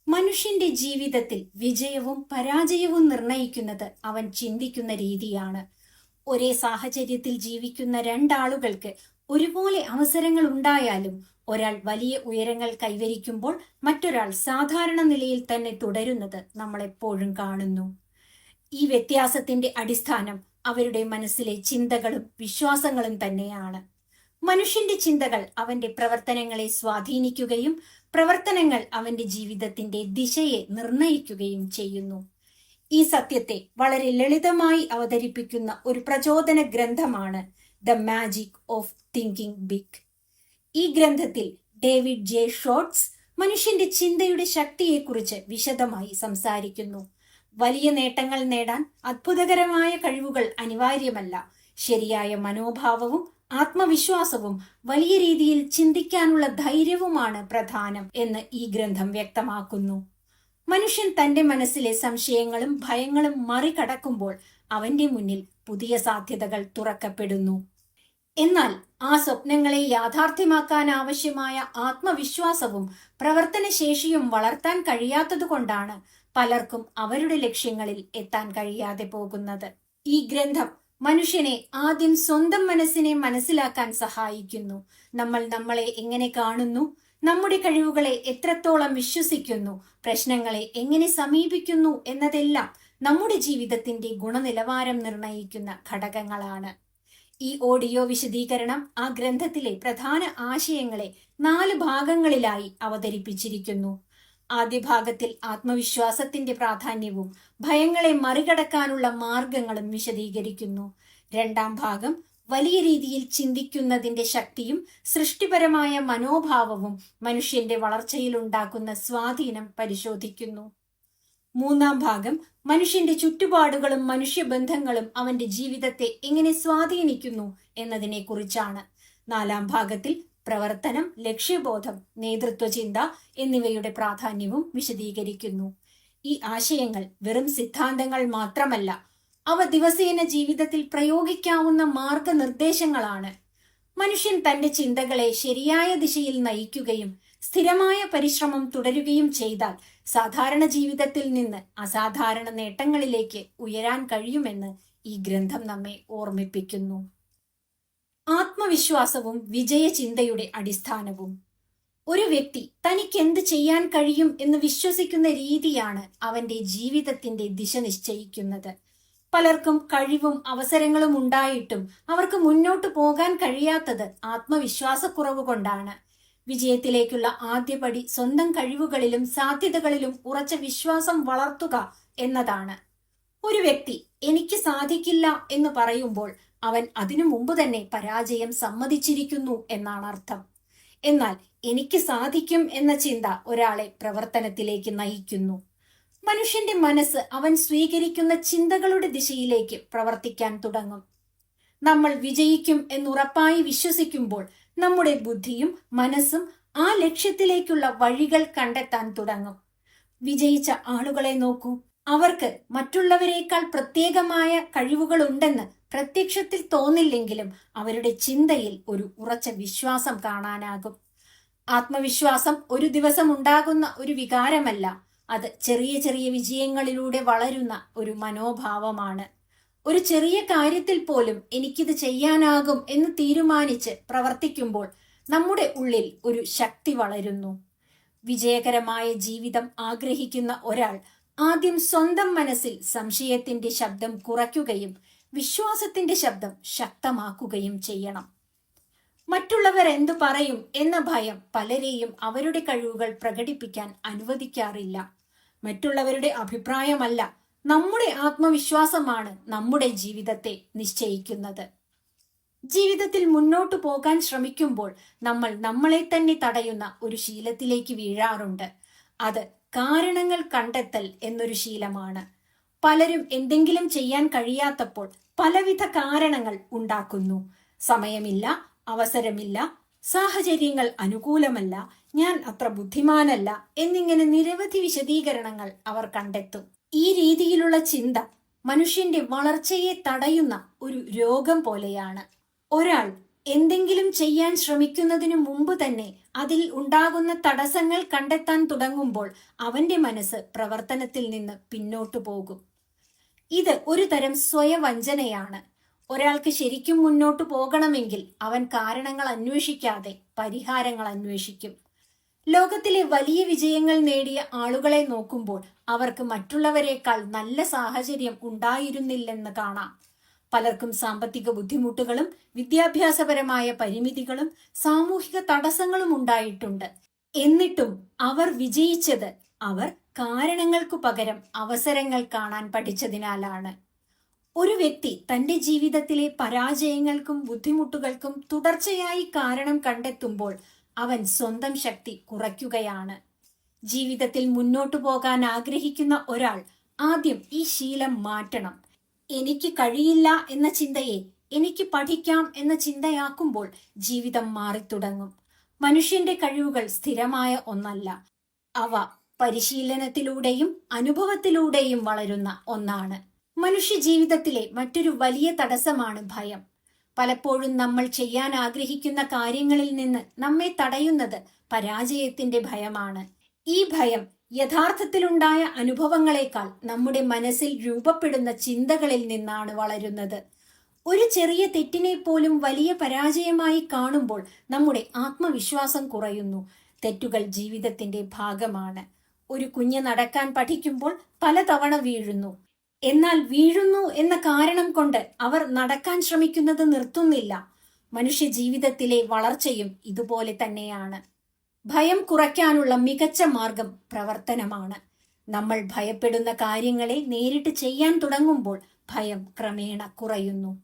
മനുഷ്യന്റെ ജീവിതത്തിൽ വിജയവും പരാജയവും നിർണയിക്കുന്നത് അവൻ ചിന്തിക്കുന്ന രീതിയാണ്. ഒരേ സാഹചര്യത്തിൽ ജീവിക്കുന്ന രണ്ടാളുകൾക്ക് ഒരുപോലെ അവസരങ്ങൾ ഉണ്ടായാലും ഒരാൾ വലിയ ഉയരങ്ങൾ കൈവരിക്കുമ്പോൾ മറ്റൊരാൾ സാധാരണ നിലയിൽ തന്നെ തുടരുന്നത് നമ്മൾ എപ്പോഴും കാണുന്നു. ഈ വ്യത്യാസത്തിന്റെ അടിസ്ഥാനം അവരുടെ മനസ്സിലെ ചിന്തകളും വിശ്വാസങ്ങളും തന്നെയാണ്. മനുഷ്യന്റെ ചിന്തകൾ അവന്റെ പ്രവർത്തനങ്ങളെ സ്വാധീനിക്കുകയും പ്രവർത്തനങ്ങൾ അവന്റെ ജീവിതത്തിന്റെ ദിശയെ നിർണയിക്കുകയും ചെയ്യുന്നു. ഈ സത്യത്തെ വളരെ ലളിതമായി അവതരിപ്പിക്കുന്ന ഒരു പ്രചോദന ഗ്രന്ഥമാണ് the magic of thinking big. ഈ ഗ്രന്ഥത്തിൽ ഡേവിഡ് ജെ ഷോർട്സ് മനുഷ്യന്റെ ചിന്തയുടെ ശക്തിയെക്കുറിച്ച് വിശദമായി സംസാരിക്കുന്നു. വലിയ നേട്ടങ്ങൾ നേടാൻ അത്ഭുതകരമായ കഴിവുകൾ അനിവാര്യമല്ല, ശരിയായ മനോഭാവവും ആത്മവിശ്വാസവും വലിയ രീതിയിൽ ചിന്തിക്കാനുള്ള ധൈര്യവുമാണ് പ്രധാനം എന്ന് ഈ ഗ്രന്ഥം വ്യക്തമാക്കുന്നു. മനുഷ്യൻ തന്റെ മനസ്സിലെ സംശയങ്ങളും ഭയങ്ങളും മറികടക്കുമ്പോൾ അവന്റെ മുന്നിൽ പുതിയ സാധ്യതകൾ തുറക്കപ്പെടുന്നു. എന്നാൽ ആ സ്വപ്നങ്ങളെ യാഥാർത്ഥ്യമാക്കാൻ ആവശ്യമായ ആത്മവിശ്വാസവും പ്രവർത്തനശേഷിയും വളർത്താൻ കഴിയാത്തതുകൊണ്ടാണ് പലർക്കും അവരുടെ ലക്ഷ്യങ്ങളിൽ എത്താൻ കഴിയാതെ പോകുന്നത്. ഈ ഗ്രന്ഥം മനുഷ്യനെ ആദ്യം സ്വന്തം മനസ്സിനെ മനസ്സിലാക്കാൻ സഹായിക്കുന്നു. നമ്മൾ നമ്മളെ എങ്ങനെ കാണുന്നു, നമ്മുടെ കഴിവുകളെ എത്രത്തോളം വിശ്വസിക്കുന്നു, പ്രശ്നങ്ങളെ എങ്ങനെ സമീപിക്കുന്നു എന്നതെല്ലാം നമ്മുടെ ജീവിതത്തിന്റെ ഗുണനിലവാരം നിർണയിക്കുന്ന ഘടകങ്ങളാണ്. ഈ ഓഡിയോ വിശദീകരണം ആ ഗ്രന്ഥത്തിലെ പ്രധാന ആശയങ്ങളെ 4 ഭാഗങ്ങളിലായി അവതരിപ്പിച്ചിരിക്കുന്നു. ആദ്യ ഭാഗത്തിൽ ആത്മവിശ്വാസത്തിന്റെ പ്രാധാന്യവും ഭയങ്ങളെ മറികടക്കാനുള്ള മാർഗങ്ങളും വിശദീകരിക്കുന്നു. രണ്ടാം ഭാഗം വലിയ രീതിയിൽ ചിന്തിക്കുന്നതിന്റെ ശക്തിയും സൃഷ്ടിപരമായ മനോഭാവവും മനുഷ്യന്റെ വളർച്ചയിലുണ്ടാക്കുന്ന സ്വാധീനം പരിശോധിക്കുന്നു. മൂന്നാം ഭാഗം മനുഷ്യന്റെ ചുറ്റുപാടുകളും മനുഷ്യബന്ധങ്ങളും അവന്റെ ജീവിതത്തെ എങ്ങനെ സ്വാധീനിക്കുന്നു എന്നതിനെ കുറിച്ചാണ്. നാലാം ഭാഗത്തിൽ പ്രവർത്തനം, ലക്ഷ്യബോധം, നേതൃത്വചിന്ത എന്നിവയുടെ പ്രാധാന്യവും വിശദീകരിക്കുന്നു. ഈ ആശയങ്ങൾ വെറും സിദ്ധാന്തങ്ങൾ മാത്രമല്ല, അവ ദിവസേന ജീവിതത്തിൽ പ്രയോഗിക്കാവുന്ന മാർഗനിർദ്ദേശങ്ങളാണ്. മനുഷ്യൻ തന്റെ ചിന്തകളെ ശരിയായ ദിശയിൽ നയിക്കുകയും സ്ഥിരമായ പരിശ്രമം തുടരുകയും ചെയ്താൽ സാധാരണ ജീവിതത്തിൽ നിന്ന് അസാധാരണ നേട്ടങ്ങളിലേക്ക് ഉയരാൻ കഴിയുമെന്ന് ഈ ഗ്രന്ഥം നമ്മെ ഓർമ്മിപ്പിക്കുന്നു. ആത്മവിശ്വാസവും വിജയചിന്തയുടെ അടിസ്ഥാനവും. ഒരു വ്യക്തി തനിക്ക് എന്ത് ചെയ്യാൻ കഴിയും എന്ന് വിശ്വസിക്കുന്ന രീതിയാണ് അവന്റെ ജീവിതത്തിന്റെ ദിശ നിശ്ചയിക്കുന്നത്. പലർക്കും കഴിവും അവസരങ്ങളും ഉണ്ടായിട്ടും അവർക്ക് മുന്നോട്ടു പോകാൻ കഴിയാത്തത് ആത്മവിശ്വാസക്കുറവ് കൊണ്ടാണ്. വിജയത്തിലേക്കുള്ള ആദ്യപടി സ്വന്തം കഴിവുകളിലും സാധ്യതകളിലും ഉറച്ച വിശ്വാസം വളർത്തുക എന്നതാണ്. ഒരു വ്യക്തി എനിക്ക് സാധിക്കില്ല എന്ന് പറയുമ്പോൾ അവൻ അതിനു മുമ്പ് തന്നെ പരാജയം സമ്മതിച്ചിരിക്കുന്നു എന്നാണ് അർത്ഥം. എന്നാൽ എനിക്ക് സാധിക്കും എന്ന ചിന്ത ഒരാളെ പ്രവർത്തനത്തിലേക്ക് നയിക്കുന്നു. മനുഷ്യന്റെ മനസ്സ് അവൻ സ്വീകരിക്കുന്ന ചിന്തകളുടെ ദിശയിലേക്ക് പ്രവർത്തിക്കാൻ തുടങ്ങും. നമ്മൾ വിജയിക്കും എന്നുറപ്പായി വിശ്വസിക്കുമ്പോൾ നമ്മുടെ ബുദ്ധിയും മനസ്സും ആ ലക്ഷ്യത്തിലേക്കുള്ള വഴികൾ കണ്ടെത്താൻ തുടങ്ങും. വിജയിച്ച ആളുകളെ നോക്കൂ. അവർക്ക് മറ്റുള്ളവരെക്കാൾ പ്രത്യേകമായ കഴിവുകളുണ്ടെന്ന് പ്രത്യക്ഷത്തിൽ തോന്നില്ലെങ്കിലും അവരുടെ ചിന്തയിൽ ഒരു ഉറച്ച വിശ്വാസം കാണാനാകും. ആത്മവിശ്വാസം ഒരു ദിവസം ഉണ്ടാകുന്ന ഒരു വികാരമല്ല, അത് ചെറിയ ചെറിയ വിജയങ്ങളിലൂടെ വളരുന്ന ഒരു മനോഭാവമാണ്. ഒരു ചെറിയ കാര്യത്തിൽ പോലും എനിക്കിത് ചെയ്യാനാകും എന്ന് തീരുമാനിച്ച് പ്രവർത്തിക്കുമ്പോൾ നമ്മുടെ ഉള്ളിൽ ഒരു ശക്തി വളരുന്നു. വിജയകരമായ ജീവിതം ആഗ്രഹിക്കുന്ന ഒരാൾ ആദ്യം സ്വന്തം മനസ്സിൽ സംശയത്തിന്റെ ശബ്ദം കുറയ്ക്കുകയും വിശ്വാസത്തിന്റെ ശബ്ദം ശക്തമാക്കുകയും ചെയ്യണം. മറ്റുള്ളവർ എന്തു പറയും എന്ന ഭയം പലരെയും അവരുടെ കഴിവുകൾ പ്രകടിപ്പിക്കാൻ അനുവദിക്കാറില്ല. മറ്റുള്ളവരുടെ അഭിപ്രായമല്ല, നമ്മുടെ ആത്മവിശ്വാസമാണ് നമ്മുടെ ജീവിതത്തെ നിശ്ചയിക്കുന്നത്. ജീവിതത്തിൽ മുന്നോട്ടു പോകാൻ ശ്രമിക്കുമ്പോൾ നമ്മൾ നമ്മളെ തന്നെ തടയുന്ന ഒരു ശീലത്തിലേക്ക് വീഴാറുണ്ട്. അത് കാരണങ്ങൾ കണ്ടെത്തൽ എന്നൊരു ശീലമാണ്. പലരും എന്തെങ്കിലും ചെയ്യാൻ കഴിയാത്തപ്പോൾ പലവിധ കാരണങ്ങൾ ഉണ്ടാക്കുന്നു. സമയമില്ല, അവസരമില്ല, സാഹചര്യങ്ങൾ അനുകൂലമല്ല, ഞാൻ അത്ര ബുദ്ധിമാനല്ല എന്നിങ്ങനെ നിരവധി വിശദീകരണങ്ങൾ അവർ കണ്ടെത്തും. ഈ രീതിയിലുള്ള ചിന്ത മനുഷ്യന്റെ വളർച്ചയെ തടയുന്ന ഒരു രോഗം പോലെയാണ്. ഒരാൾ എന്തെങ്കിലും ചെയ്യാൻ ശ്രമിക്കുന്നതിനു മുമ്പ് തന്നെ അതിൽ ഉണ്ടാകുന്ന തടസ്സങ്ങൾ കണ്ടെത്താൻ തുടങ്ങുമ്പോൾ അവന്റെ മനസ്സ് പ്രവർത്തനത്തിൽ നിന്ന് പിന്നോട്ടു പോകും. ഇത് ഒരു തരം സ്വയവഞ്ചനയാണ്. ഒരാൾക്ക് ശരിക്കും മുന്നോട്ടു പോകണമെങ്കിൽ അവൻ കാരണങ്ങൾ അന്വേഷിക്കാതെ പരിഹാരങ്ങൾ അന്വേഷിക്കും. ലോകത്തിലെ വലിയ വിജയങ്ങൾ നേടിയ ആളുകളെ നോക്കുമ്പോൾ അവർക്ക് മറ്റുള്ളവരെക്കാൾ നല്ല സാഹചര്യം ഉണ്ടായിരുന്നില്ലെന്ന് കാണാം. പലർക്കും സാമ്പത്തിക ബുദ്ധിമുട്ടുകളും വിദ്യാഭ്യാസപരമായ പരിമിതികളും സാമൂഹിക തടസ്സങ്ങളും ഉണ്ടായിട്ടുണ്ട്. എന്നിട്ടും അവർ വിജയിച്ചത് അവർ കാരണങ്ങൾക്കു പകരം അവസരങ്ങൾ കാണാൻ പഠിച്ചതിനാലാണ്. ഒരു വ്യക്തി തന്റെ ജീവിതത്തിലെ പരാജയങ്ങൾക്കും ബുദ്ധിമുട്ടുകൾക്കും തുടർച്ചയായി കാരണം കണ്ടെത്തുമ്പോൾ അവൻ സ്വന്തം ശക്തി കുറയ്ക്കുകയാണ്. ജീവിതത്തിൽ മുന്നോട്ടു പോകാൻ ആഗ്രഹിക്കുന്ന ഒരാൾ ആദ്യം ഈ ശീലം മാറ്റണം. എനിക്ക് കഴിയില്ല എന്ന ചിന്തയെ എനിക്ക് പഠിക്കാം എന്ന ചിന്തയാക്കുമ്പോൾ ജീവിതം മാറിത്തുടങ്ങും. മനുഷ്യന്റെ കഴിവുകൾ സ്ഥിരമായ ഒന്നല്ല. അവ പരിശീലനത്തിലൂടെയും അനുഭവത്തിലൂടെയും വളരുന്ന ഒന്നാണ്. മനുഷ്യ ജീവിതത്തിലെ മറ്റൊരു വലിയ തടസ്സമാണ് ഭയം. പലപ്പോഴും നമ്മൾ ചെയ്യാൻ ആഗ്രഹിക്കുന്ന കാര്യങ്ങളിൽ നിന്ന് നമ്മെ തടയുന്നത് പരാജയത്തിന്റെ ഭയമാണ്. ഈ ഭയം യഥാർത്ഥത്തിലുണ്ടായ അനുഭവങ്ങളെക്കാൾ നമ്മുടെ മനസ്സിൽ രൂപപ്പെടുന്ന ചിന്തകളിൽ നിന്നാണ് വളരുന്നത്. ഒരു ചെറിയ തെറ്റിനെ പോലും വലിയ പരാജയമായി കാണുമ്പോൾ നമ്മുടെ ആത്മവിശ്വാസം കുറയുന്നു. തെറ്റുകൾ ജീവിതത്തിന്റെ ഭാഗമാണ്. ഒരു കുഞ്ഞ് നടക്കാൻ പഠിക്കുമ്പോൾ പലതവണ വീഴുന്നു. എന്നാൽ വീഴുന്നു എന്ന കാരണം കൊണ്ട് അവർ നടക്കാൻ ശ്രമിക്കുന്നത് നിർത്തുന്നില്ല. മനുഷ്യ ജീവിതത്തിലെ വളർച്ചയും ഇതുപോലെ തന്നെയാണ്. ഭയം കുറയ്ക്കാനുള്ള മികച്ച മാർഗം പ്രവർത്തനമാണ്. നമ്മൾ ഭയപ്പെടുന്ന കാര്യങ്ങളെ നേരിട്ട് ചെയ്യാൻ തുടങ്ങുമ്പോൾ ഭയം ക്രമേണ കുറയുന്നു.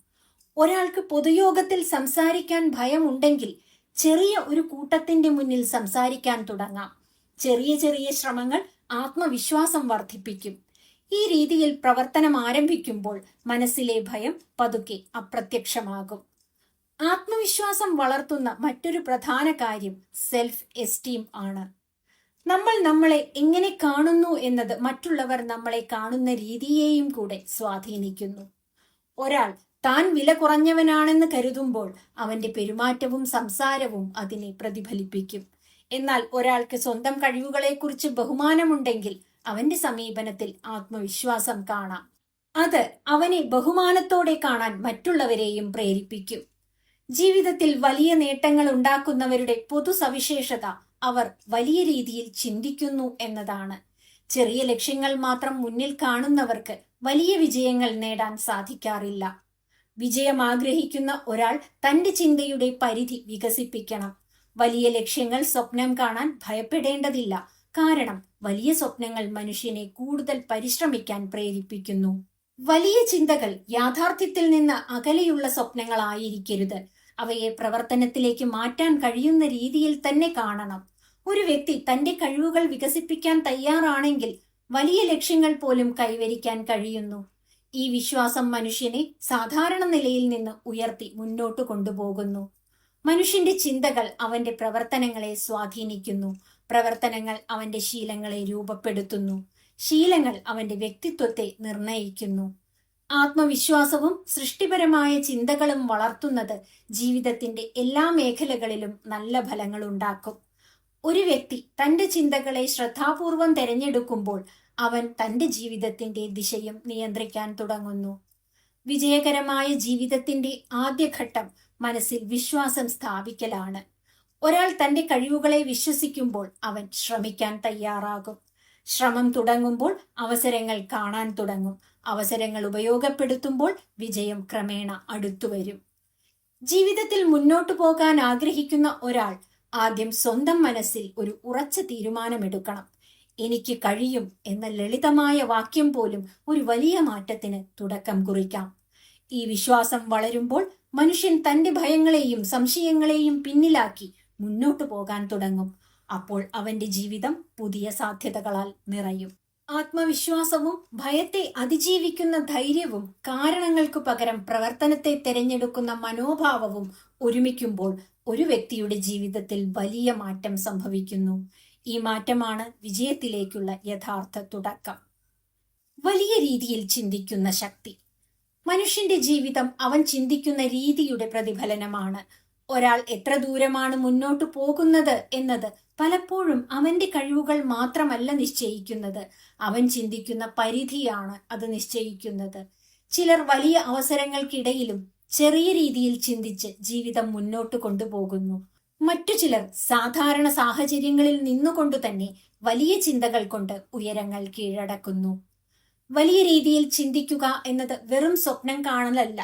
ഒരാൾക്ക് പൊതുയോഗത്തിൽ സംസാരിക്കാൻ ഭയമുണ്ടെങ്കിൽ ചെറിയ ഒരു കൂട്ടത്തിന്റെ മുന്നിൽ സംസാരിക്കാൻ തുടങ്ങാം. ചെറിയ ചെറിയ ശ്രമങ്ങൾ ആത്മവിശ്വാസം വർദ്ധിപ്പിക്കും. ഈ രീതിയിൽ പ്രവർത്തനം ആരംഭിക്കുമ്പോൾ മനസ്സിലെ ഭയം പതുക്കെ അപ്രത്യക്ഷമാകും. ആത്മവിശ്വാസം വളർത്തുന്ന മറ്റൊരു പ്രധാന കാര്യം സെൽഫ് എസ്റ്റീം ആണ്. നമ്മൾ നമ്മളെ എങ്ങനെ കാണുന്നു എന്നത് മറ്റുള്ളവർ നമ്മളെ കാണുന്ന രീതിയെയും കൂടെ സ്വാധീനിക്കുന്നു. ഒരാൾ താൻ വില കുറഞ്ഞവനാണെന്ന് കരുതുമ്പോൾ അവന്റെ പെരുമാറ്റവും സംസാരവും അതിനെ പ്രതിഫലിപ്പിക്കും. എന്നാൽ ഒരാൾക്ക് സ്വന്തം കഴിവുകളെക്കുറിച്ച് ബഹുമാനമുണ്ടെങ്കിൽ അവന്റെ സമീപനത്തിൽ ആത്മവിശ്വാസം കാണാം. അത് അവനെ ബഹുമാനത്തോടെ കാണാൻ മറ്റുള്ളവരെയും പ്രേരിപ്പിക്കും. ജീവിതത്തിൽ വലിയ നേട്ടങ്ങൾ ഉണ്ടാക്കുന്നവരുടെ പൊതു സവിശേഷത അവർ വലിയ രീതിയിൽ ചിന്തിക്കുന്നു എന്നതാണ്. ചെറിയ ലക്ഷ്യങ്ങൾ മാത്രം മുന്നിൽ കാണുന്നവർക്ക് വലിയ വിജയങ്ങൾ നേടാൻ സാധിക്കാറില്ല. വിജയം ആഗ്രഹിക്കുന്ന ഒരാൾ തന്റെ ചിന്തയുടെ പരിധി വികസിപ്പിക്കണം. വലിയ ലക്ഷ്യങ്ങൾ സ്വപ്നം കാണാൻ ഭയപ്പെടേണ്ടതില്ല. കാരണം വലിയ സ്വപ്നങ്ങൾ മനുഷ്യനെ കൂടുതൽ പരിശ്രമിക്കാൻ പ്രേരിപ്പിക്കുന്നു. വലിയ ചിന്തകൾ യാഥാർത്ഥ്യത്തിൽ നിന്ന് അകലെയുള്ള സ്വപ്നങ്ങളായിരിക്കരുത്. അവയെ പ്രവർത്തനത്തിലേക്ക് മാറ്റാൻ കഴിയുന്ന രീതിയിൽ തന്നെ കാണണം. ഒരു വ്യക്തി തന്റെ കഴിവുകൾ വികസിപ്പിക്കാൻ തയ്യാറാണെങ്കിൽ വലിയ ലക്ഷ്യങ്ങൾ പോലും കൈവരിക്കാൻ കഴിയുന്നു. ഈ വിശ്വാസം മനുഷ്യനെ സാധാരണ നിലയിൽ നിന്ന് ഉയർത്തി മുന്നോട്ട് കൊണ്ടുപോകുന്നു. മനുഷ്യന്റെ ചിന്തകൾ അവന്റെ പ്രവർത്തനങ്ങളെ സ്വാധീനിക്കുന്നു. പ്രവർത്തനങ്ങൾ അവന്റെ ശീലങ്ങളെ രൂപപ്പെടുത്തുന്നു. ശീലങ്ങൾ അവന്റെ വ്യക്തിത്വത്തെ നിർണയിക്കുന്നു. ആത്മവിശ്വാസവും സൃഷ്ടിപരമായ ചിന്തകളും വളർത്തുന്നത് ജീവിതത്തിന്റെ എല്ലാ മേഖലകളിലും നല്ല ഫലങ്ങൾ ഉണ്ടാക്കും. ഒരു വ്യക്തി തന്റെ ചിന്തകളെ ശ്രദ്ധാപൂർവം തിരഞ്ഞെടുക്കുമ്പോൾ അവൻ തന്റെ ജീവിതത്തിന്റെ ദിശയും നിയന്ത്രിക്കാൻ തുടങ്ങുന്നു. വിജയകരമായ ജീവിതത്തിന്റെ ആദ്യഘട്ടം മനസ്സിൽ വിശ്വാസം സ്ഥാപിക്കലാണ്. ഒരാൾ തന്റെ കഴിവുകളെ വിശ്വസിക്കുമ്പോൾ അവൻ ശ്രമിക്കാൻ തയ്യാറാകും. ശ്രമം തുടങ്ങുമ്പോൾ അവസരങ്ങൾ കാണാൻ തുടങ്ങും. അവസരങ്ങൾ ഉപയോഗപ്പെടുത്തുമ്പോൾ വിജയം ക്രമേണ അടുത്തുവരും. ജീവിതത്തിൽ മുന്നോട്ടു പോകാൻ ആഗ്രഹിക്കുന്ന ഒരാൾ ആദ്യം സ്വന്തം മനസ്സിൽ ഒരു ഉറച്ച തീരുമാനമെടുക്കണം. എനിക്ക് കഴിയും എന്ന ലളിതമായ വാക്യം പോലും ഒരു വലിയ മാറ്റത്തിന് തുടക്കം കുറിക്കാം. ഈ വിശ്വാസം വളരുമ്പോൾ മനുഷ്യൻ തന്റെ ഭയങ്ങളെയും സംശയങ്ങളെയും പിന്നിലാക്കി മുന്നോട്ടു പോകാൻ തുടങ്ങും. അപ്പോൾ അവന്റെ ജീവിതം പുതിയ സാധ്യതകളാൽ നിറയും. ആത്മവിശ്വാസവും ഭയത്തെ അതിജീവിക്കുന്ന ധൈര്യവും കാരണങ്ങൾക്കു പകരം പ്രവർത്തനത്തെ തിരഞ്ഞെടുക്കുന്ന മനോഭാവവും ഒരുമിക്കുമ്പോൾ ഒരു വ്യക്തിയുടെ ജീവിതത്തിൽ വലിയ മാറ്റം സംഭവിക്കുന്നു. ഈ മാറ്റമാണ് വിജയത്തിലേക്കുള്ള യഥാർത്ഥ തുടക്കം. വലിയ രീതിയിൽ ചിന്തിക്കുന്ന ശക്തി. മനുഷ്യന്റെ ജീവിതം അവൻ ചിന്തിക്കുന്ന രീതിയുടെ പ്രതിഫലനമാണ്. ഒരാൾ എത്ര ദൂരമാണ് മുന്നോട്ടു പോകുന്നത് എന്നത് പലപ്പോഴും അവന്റെ കഴിവുകൾ മാത്രമല്ല നിശ്ചയിക്കുന്നത്, അവൻ ചിന്തിക്കുന്ന പരിധിയാണ് അത് നിശ്ചയിക്കുന്നത്. ചിലർ വലിയ അവസരങ്ങൾക്കിടയിലും ചെറിയ രീതിയിൽ ചിന്തിച്ച് ജീവിതം മുന്നോട്ട് കൊണ്ടുപോകുന്നു. മറ്റു ചിലർ സാധാരണ സാഹചര്യങ്ങളിൽ നിന്നുകൊണ്ടു തന്നെ വലിയ ചിന്തകൾ കൊണ്ട് ഉയരങ്ങൾ കീഴടക്കുന്നു. വലിയ രീതിയിൽ ചിന്തിക്കുക എന്നത് വെറും സ്വപ്നം കാണലല്ല,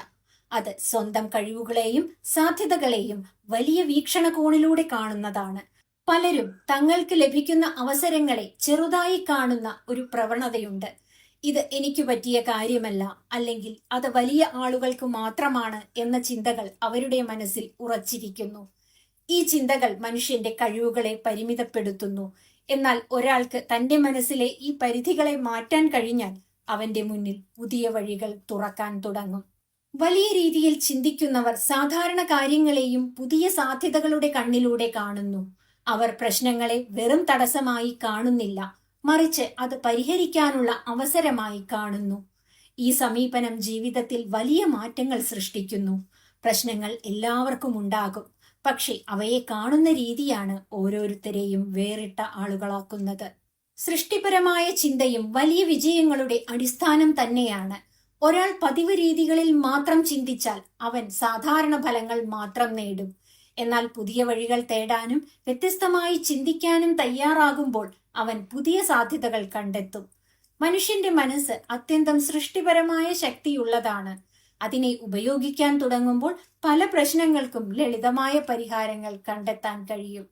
അത് സ്വന്തം കഴിവുകളെയും സാധ്യതകളെയും വലിയ വീക്ഷണകോണിലൂടെ കാണുന്നതാണ്. പലരും തങ്ങൾക്ക് ലഭിക്കുന്ന അവസരങ്ങളെ ചെറുതായി കാണുന്ന ഒരു പ്രവണതയുണ്ട്. ഇത് എനിക്ക് പറ്റിയ കാര്യമല്ല, അല്ലെങ്കിൽ അത് വലിയ ആളുകൾക്ക് മാത്രമാണ് എന്ന ചിന്തകൾ അവരുടെ മനസ്സിൽ ഉറച്ചിരിക്കുന്നു. ഈ ചിന്തകൾ മനുഷ്യന്റെ കഴിവുകളെ പരിമിതപ്പെടുത്തുന്നു. എന്നാൽ ഒരാൾക്ക് തന്റെ മനസ്സിലെ ഈ പരിധികളെ മാറ്റാൻ കഴിഞ്ഞാൽ അവന്റെ മുന്നിൽ പുതിയ വഴികൾ തുറക്കാൻ തുടങ്ങും. വലിയ രീതിയിൽ ചിന്തിക്കുന്നവർ സാധാരണ കാര്യങ്ങളെയും പുതിയ സാധ്യതകളുടെ കണ്ണിലൂടെ കാണുന്നു. അവർ പ്രശ്നങ്ങളെ വെറും തടസ്സമായി കാണുന്നില്ല, മറിച്ച് അത് പരിഹരിക്കാനുള്ള അവസരമായി കാണുന്നു. ഈ സമീപനം ജീവിതത്തിൽ വലിയ മാറ്റങ്ങൾ സൃഷ്ടിക്കുന്നു. പ്രശ്നങ്ങൾ എല്ലാവർക്കും ഉണ്ടാകും, പക്ഷെ അവയെ കാണുന്ന രീതിയാണ് ഓരോരുത്തരെയും വേറിട്ട ആളുകളാക്കുന്നത്. സൃഷ്ടിപരമായ ചിന്തയും വലിയ വിജയങ്ങളുടെ അടിസ്ഥാനം തന്നെയാണ്. ഒരാൾ പതിവ് രീതികളിൽ മാത്രം ചിന്തിച്ചാൽ അവൻ സാധാരണ ഫലങ്ങൾ മാത്രം നേടും. എന്നാൽ പുതിയ വഴികൾ തേടാനും വ്യത്യസ്തമായി ചിന്തിക്കാനും തയ്യാറാകുമ്പോൾ അവൻ പുതിയ സാധ്യതകൾ കണ്ടെത്തും. മനുഷ്യന്റെ മനസ്സ് അത്യന്തം സൃഷ്ടിപരമായ ശക്തിയുള്ളതാണ്. അതിനെ ഉപയോഗിക്കാൻ തുടങ്ങുമ്പോൾ പല പ്രശ്നങ്ങൾക്കും ലളിതമായ പരിഹാരങ്ങൾ കണ്ടെത്താൻ കഴിയും.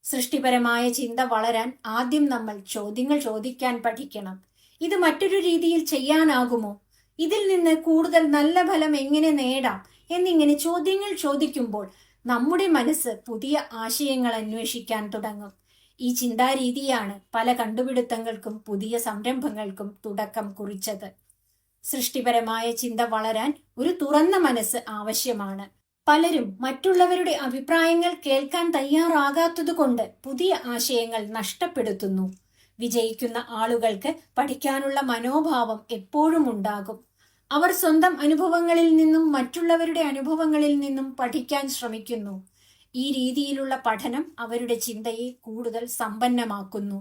സൃഷ്ടിപരമായ ചിന്ത വളരാൻ ആദ്യം നമ്മൾ ചോദ്യങ്ങൾ ചോദിക്കാൻ പഠിക്കണം. ഇത് മറ്റൊരു രീതിയിൽ ചെയ്യാനാകുമോ? ഇതിൽ നിന്ന് കൂടുതൽ നല്ല ഫലം എങ്ങനെ നേടാം? എന്നിങ്ങനെ ചോദ്യങ്ങൾ ചോദിക്കുമ്പോൾ നമ്മുടെ മനസ്സ് പുതിയ ആശയങ്ങൾ അന്വേഷിക്കാൻ തുടങ്ങും. ഈ ചിന്താരീതിയാണ് പല കണ്ടുപിടുത്തങ്ങൾക്കും പുതിയ സംരംഭങ്ങൾക്കും തുടക്കം കുറിച്ചത്. സൃഷ്ടിപരമായ ചിന്ത വളരാൻ ഒരു തുറന്ന മനസ്സ് ആവശ്യമാണ്. പലരും മറ്റുള്ളവരുടെ അഭിപ്രായങ്ങൾ കേൾക്കാൻ തയ്യാറാകാത്തതുകൊണ്ട് പുതിയ ആശയങ്ങൾ നഷ്ടപ്പെടുത്തുന്നു. വിജയിക്കുന്ന ആളുകൾക്ക് പഠിക്കാനുള്ള മനോഭാവം എപ്പോഴും ഉണ്ടാകും. അവർ സ്വന്തം അനുഭവങ്ങളിൽ നിന്നും മറ്റുള്ളവരുടെ അനുഭവങ്ങളിൽ നിന്നും പഠിക്കാൻ ശ്രമിക്കുന്നു. ഈ രീതിയിലുള്ള പഠനം അവരുടെ ചിന്തയെ കൂടുതൽ സമ്പന്നമാക്കുന്നു.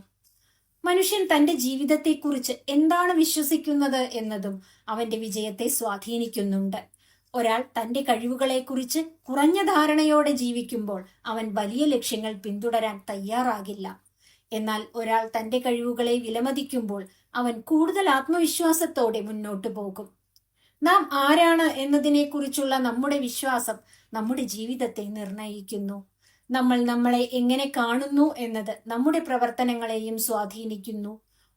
മനുഷ്യൻ തന്റെ ജീവിതത്തെക്കുറിച്ച് എന്താണ് വിശ്വസിക്കുന്നത് എന്നതും അവന്റെ വിജയത്തെ സ്വാധീനിക്കുന്നുണ്ട്. ഒരാൾ തന്റെ കഴിവുകളെക്കുറിച്ച് കുറഞ്ഞ ധാരണയോടെ ജീവിക്കുമ്പോൾ അവൻ വലിയ ലക്ഷ്യങ്ങൾ പിന്തുടരാൻ തയ്യാറാകില്ല. എന്നാൽ ഒരാൾ തന്റെ കഴിവുകളെ വിലമതിക്കുമ്പോൾ അവൻ കൂടുതൽ ആത്മവിശ്വാസത്തോടെ മുന്നോട്ടു പോകും. നാം ആരാണ് എന്നതിനെക്കുറിച്ചുള്ള നമ്മുടെ വിശ്വാസം നമ്മുടെ ജീവിതത്തെ നിർണയിക്കുന്നു. നമ്മൾ നമ്മളെ എങ്ങനെ കാണുന്നു എന്നത് നമ്മുടെ പ്രവർത്തനങ്ങളെയും സ്വാധീനിക്കുന്നു.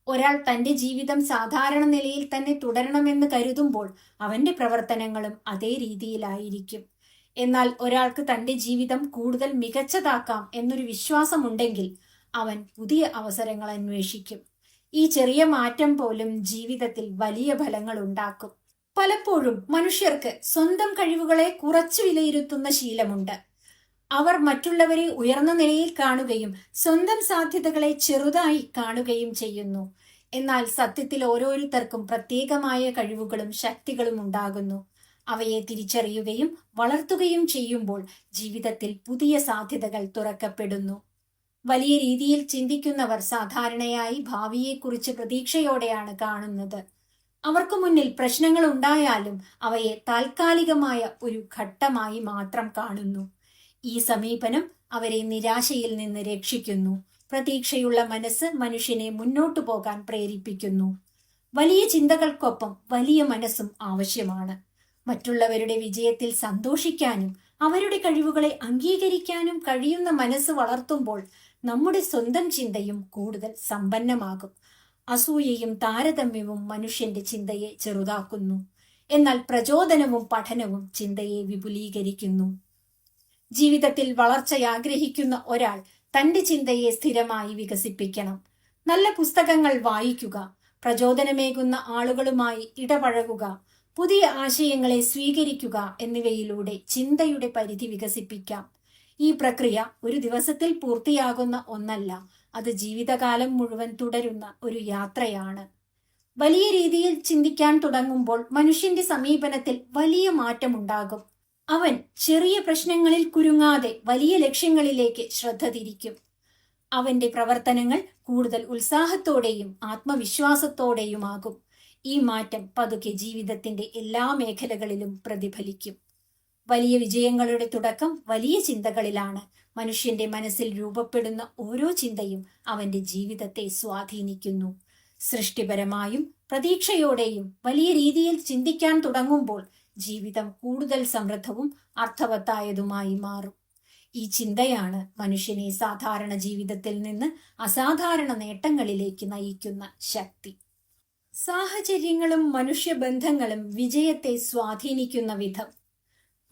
ഒരാൾ തന്റെ ജീവിതം സാധാരണ നിലയിൽ തന്നെ തുടരണമെന്ന് കരുതുമ്പോൾ അവന്റെ പ്രവർത്തനങ്ങളും അതേ രീതിയിലായിരിക്കും. എന്നാൽ ഒരാൾക്ക് തന്റെ ജീവിതം കൂടുതൽ മികച്ചതാക്കാം എന്നൊരു വിശ്വാസമുണ്ടെങ്കിൽ അവൻ പുതിയ അവസരങ്ങൾ അന്വേഷിക്കും. ഈ ചെറിയ മാറ്റം പോലും ജീവിതത്തിൽ വലിയ ഫലങ്ങൾ ഉണ്ടാക്കും. പലപ്പോഴും മനുഷ്യർക്ക് സ്വന്തം കഴിവുകളെ കുറച്ചു വിലയിരുത്തുന്ന ശീലമുണ്ട്. അവർ മറ്റുള്ളവരെ ഉയർന്ന നിലയിൽ കാണുകയും സ്വന്തം സാധ്യതകളെ ചെറുതായി കാണുകയും ചെയ്യുന്നു. എന്നാൽ സത്യത്തിൽ ഓരോരുത്തർക്കും പ്രത്യേകമായ കഴിവുകളും ശക്തികളും ഉണ്ടാകുന്നു. അവയെ തിരിച്ചറിയുകയും വളർത്തുകയും ചെയ്യുമ്പോൾ ജീവിതത്തിൽ പുതിയ സാധ്യതകൾ തുറക്കപ്പെടുന്നു. വലിയ രീതിയിൽ ചിന്തിക്കുന്നവർ സാധാരണയായി ഭാവിയെക്കുറിച്ച് പ്രതീക്ഷയോടെയാണ് കാണുന്നത്. അവർക്ക് മുന്നിൽ പ്രശ്നങ്ങൾ ഉണ്ടായാലും അവയെ താൽക്കാലികമായ ഒരു ഘട്ടമായി മാത്രം കാണുന്നു. ഈ സമീപനം അവരെ നിരാശയിൽ നിന്ന് രക്ഷിക്കുന്നു. പ്രതീക്ഷയുള്ള മനസ്സ് മനുഷ്യനെ മുന്നോട്ടു പോകാൻ പ്രേരിപ്പിക്കുന്നു. വലിയ ചിന്തകൾക്കൊപ്പം വലിയ മനസ്സും ആവശ്യമാണ്. മറ്റുള്ളവരുടെ വിജയത്തിൽ സന്തോഷിക്കാനും അവരുടെ കഴിവുകളെ അംഗീകരിക്കാനും കഴിയുന്ന മനസ്സ് വളർത്തുമ്പോൾ നമ്മുടെ സ്വന്തം ചിന്തയും കൂടുതൽ സമ്പന്നമാകും. അസൂയയും താരതമ്യവും മനുഷ്യന്റെ ചിന്തയെ ചെറുതാക്കുന്നു. എന്നാൽ പ്രചോദനവും പഠനവും ചിന്തയെ വിപുലീകരിക്കുന്നു. ജീവിതത്തിൽ വളർച്ചയാഗ്രഹിക്കുന്ന ഒരാൾ തന്റെ ചിന്തയെ സ്ഥിരമായി വികസിപ്പിക്കണം. നല്ല പുസ്തകങ്ങൾ വായിക്കുക, പ്രചോദനമേകുന്ന ആളുകളുമായി ഇടപഴകുക, പുതിയ ആശയങ്ങളെ സ്വീകരിക്കുക എന്നിവയിലൂടെ ചിന്തയുടെ പരിധി വികസിപ്പിക്കാം. ഈ പ്രക്രിയ ഒരു ദിവസത്തിൽ പൂർത്തിയാകുന്ന ഒന്നല്ല, അത് ജീവിതകാലം മുഴുവൻ തുടരുന്ന ഒരു യാത്രയാണ്. വലിയ രീതിയിൽ ചിന്തിക്കാൻ തുടങ്ങുമ്പോൾ മനുഷ്യന്റെ സമീപനത്തിൽ വലിയ മാറ്റമുണ്ടാകും. അവൻ ചെറിയ പ്രശ്നങ്ങളിൽ കുരുങ്ങാതെ വലിയ ലക്ഷ്യങ്ങളിലേക്ക് ശ്രദ്ധ തിരിക്കും. അവന്റെ പ്രവർത്തനങ്ങൾ കൂടുതൽ ഉത്സാഹത്തോടെയും ആത്മവിശ്വാസത്തോടെയുമാകും. ഈ മാറ്റം പതുക്കെ ജീവിതത്തിന്റെ എല്ലാ മേഖലകളിലും പ്രതിഫലിക്കും. വലിയ വിജയങ്ങളുടെ തുടക്കം വലിയ ചിന്തകളിലാണ്. മനുഷ്യന്റെ മനസ്സിൽ രൂപപ്പെടുന്ന ഓരോ ചിന്തയും അവന്റെ ജീവിതത്തെ സ്വാധീനിക്കുന്നു. സൃഷ്ടിപരമായും പ്രതീക്ഷയോടെയും വലിയ രീതിയിൽ ചിന്തിക്കാൻ തുടങ്ങുമ്പോൾ ജീവിതം കൂടുതൽ സമൃദ്ധവും അർത്ഥവത്തായതുമായി മാറും. ഈ ചിന്തയാണ് മനുഷ്യനെ സാധാരണ ജീവിതത്തിൽ നിന്ന് അസാധാരണ നേട്ടങ്ങളിലേക്ക് നയിക്കുന്ന ശക്തി. സാഹചര്യങ്ങളും മനുഷ്യബന്ധങ്ങളും വിജയത്തെ സ്വാധീനിക്കുന്ന വിധം.